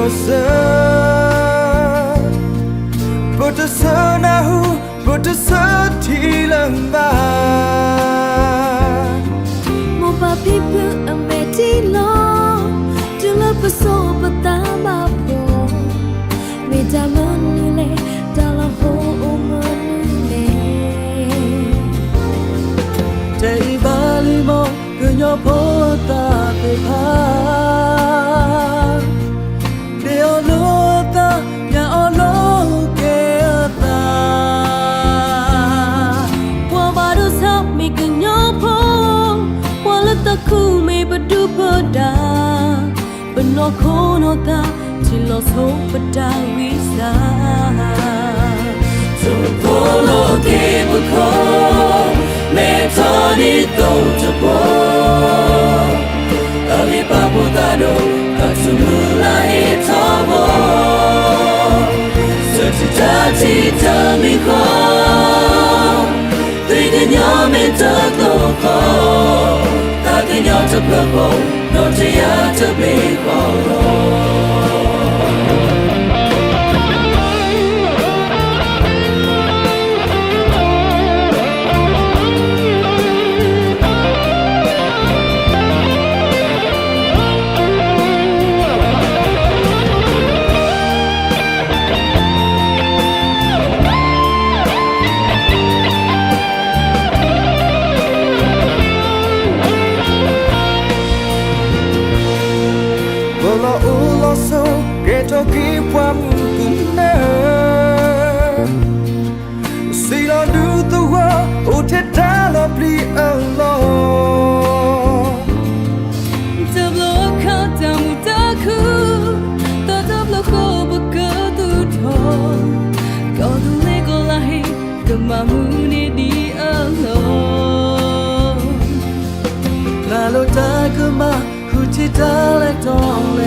sa Buddha sa nahu Buddha sa thilang ba Mo pa pipu ameti lo Jula paso patama po Me damanule dala ho umanule Te ibali mo kunyo po ta te pa De ono ta ya ono ke ta Wa baru sa mi kunyo po Wala taku me badu pada Beno kono ta Chilo so pada wisa So polo ke buko Me tani tong tepo Ali papu tado Katsumula etomo Cita-cita miko Tinggalnya minta toko Taknya terpeko Notia terpeko Bola ulo so Geto kipam kuna Silo du tuwa Ute talo pli alo Tablo ka tamu taku Ta tablo ko baka tu to Kau tu lego lahi Kemamu ni di alo Lalu tak kema Kucita le tong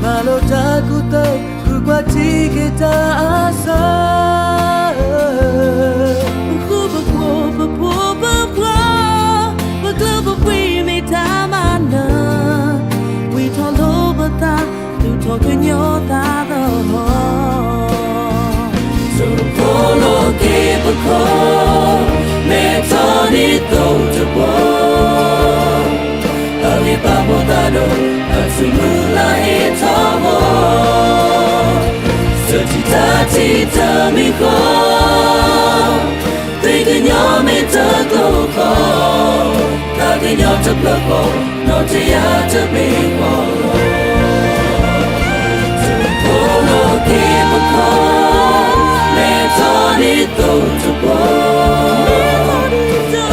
Lalu tak kutai Kukwati kita asa Solo ke bako Me tani tong tepo Ali papo tado Katsumula etomo Cita-cita miko Tinggalnya minta toko Taknya terpeko Notia terpeko Solo ke bako Me tani tong tepo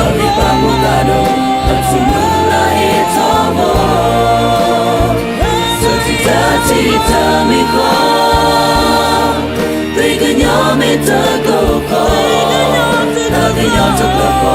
Ali papo tado Katsumula etomo Cita-cita miko Tinggalnya minta toko Taknya terpeko